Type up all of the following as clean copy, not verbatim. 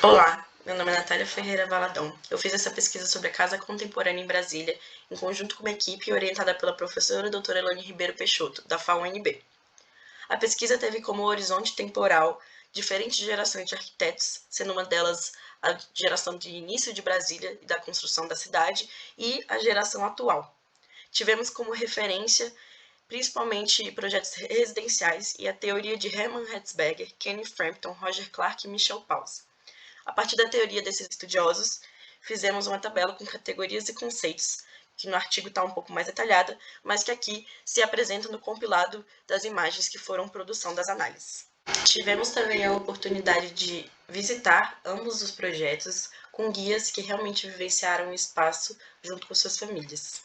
Olá, meu nome é Natália Ferreira Valadão. Eu fiz essa pesquisa sobre a casa contemporânea em Brasília, em conjunto com uma equipe orientada pela professora doutora Elane Ribeiro Peixoto, da FAUNB. A pesquisa teve como horizonte temporal diferentes gerações de arquitetos, sendo uma delas a geração de início de Brasília e da construção da cidade e a geração atual. Tivemos como referência principalmente projetos residenciais e a teoria de Hermann Hertzberger, Kenny Frampton, Roger Clark e Michel Paus. A partir da teoria desses estudiosos, fizemos uma tabela com categorias e conceitos, que no artigo está um pouco mais detalhada, mas que aqui se apresenta no compilado das imagens que foram produção das análises. Tivemos também a oportunidade de visitar ambos os projetos com guias que realmente vivenciaram o espaço junto com suas famílias.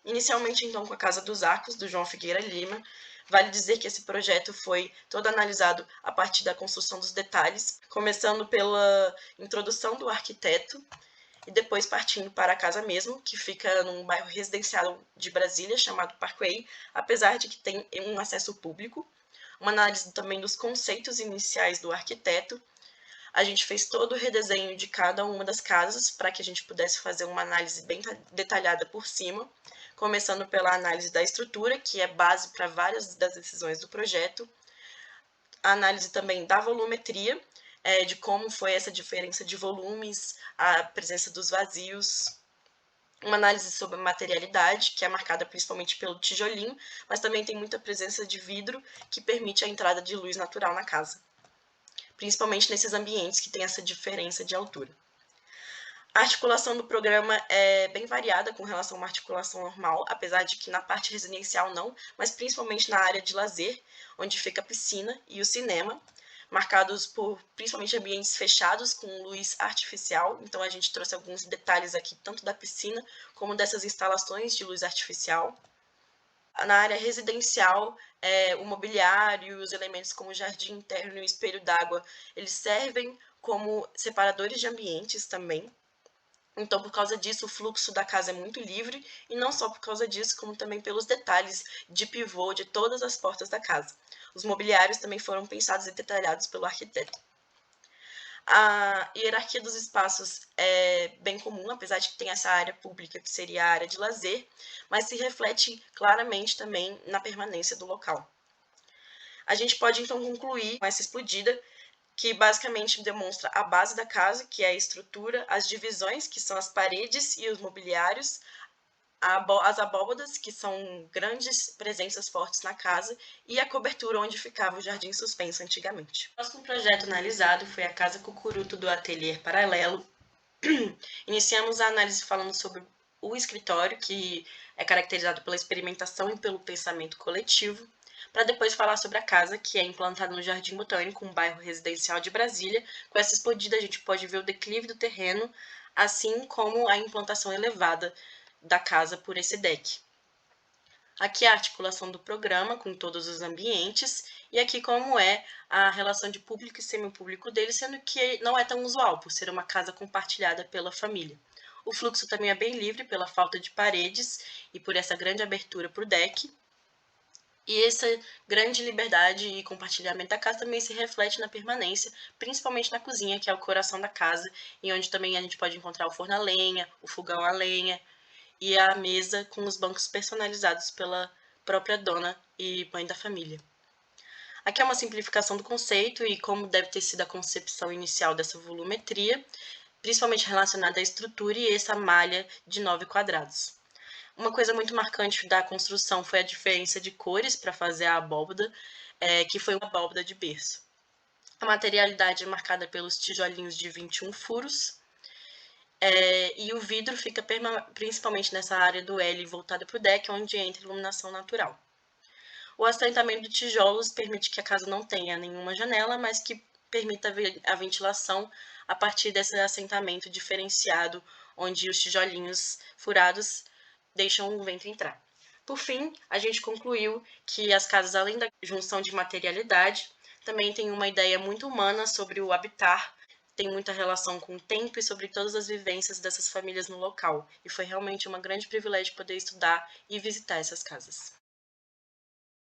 Inicialmente, então, com a Casa dos Arcos, do João Figueira Lima. Vale dizer que esse projeto foi todo analisado a partir da construção dos detalhes, começando pela introdução do arquiteto e depois partindo para a casa mesmo, que fica num bairro residencial de Brasília chamado Parkway, apesar de que tem um acesso público. Uma análise também dos conceitos iniciais do arquiteto. A gente fez todo o redesenho de cada uma das casas para que a gente pudesse fazer uma análise bem detalhada por cima, começando pela análise da estrutura, que é base para várias das decisões do projeto, a análise também da volumetria, de como foi essa diferença de volumes, a presença dos vazios, uma análise sobre a materialidade, que é marcada principalmente pelo tijolinho, mas também tem muita presença de vidro, que permite a entrada de luz natural na casa, principalmente nesses ambientes que tem essa diferença de altura. A articulação do programa é bem variada com relação a uma articulação normal, apesar de que na parte residencial não, mas principalmente na área de lazer, onde fica a piscina e o cinema, marcados por principalmente ambientes fechados com luz artificial. Então a gente trouxe alguns detalhes aqui, tanto da piscina como dessas instalações de luz artificial. Na área residencial, o mobiliário, os elementos como jardim interno e espelho d'água, eles servem como separadores de ambientes também. Então, por causa disso, o fluxo da casa é muito livre, e não só por causa disso, como também pelos detalhes de pivô de todas as portas da casa. Os mobiliários também foram pensados e detalhados pelo arquiteto. A hierarquia dos espaços é bem comum, apesar de que tem essa área pública, que seria a área de lazer, mas se reflete claramente também na permanência do local. A gente pode, então, concluir com essa explodida, que basicamente demonstra a base da casa, que é a estrutura, as divisões, que são as paredes e os mobiliários, as abóbadas, que são grandes presenças fortes na casa, e a cobertura onde ficava o jardim suspenso antigamente. O próximo projeto analisado foi a Casa Cucuruto do Ateliê Paralelo. Iniciamos a análise falando sobre o escritório, que é caracterizado pela experimentação e pelo pensamento coletivo, para depois falar sobre a casa, que é implantada no Jardim Botânico, um bairro residencial de Brasília. Com essa explodida, a gente pode ver o declive do terreno, assim como a implantação elevada da casa por esse deck. Aqui a articulação do programa com todos os ambientes, e aqui como é a relação de público e semipúblico dele, sendo que não é tão usual, por ser uma casa compartilhada pela família. O fluxo também é bem livre pela falta de paredes e por essa grande abertura para o deck. E essa grande liberdade e compartilhamento da casa também se reflete na permanência, principalmente na cozinha, que é o coração da casa, e onde também a gente pode encontrar o forno a lenha, o fogão a lenha e a mesa com os bancos personalizados pela própria dona e mãe da família. Aqui é uma simplificação do conceito e como deve ter sido a concepção inicial dessa volumetria, principalmente relacionada à estrutura e essa malha de 9 quadrados. Uma coisa muito marcante da construção foi a diferença de cores para fazer a abóbada, que foi uma abóbada de berço. A materialidade é marcada pelos tijolinhos de 21 furos, e o vidro fica principalmente nessa área do L voltada para o deck, onde entra iluminação natural. O assentamento de tijolos permite que a casa não tenha nenhuma janela, mas que permita a ventilação a partir desse assentamento diferenciado, onde os tijolinhos furados deixam o vento entrar. Por fim, a gente concluiu que as casas, além da junção de materialidade, também têm uma ideia muito humana sobre o habitar, tem muita relação com o tempo e sobre todas as vivências dessas famílias no local. E foi realmente um grande privilégio poder estudar e visitar essas casas.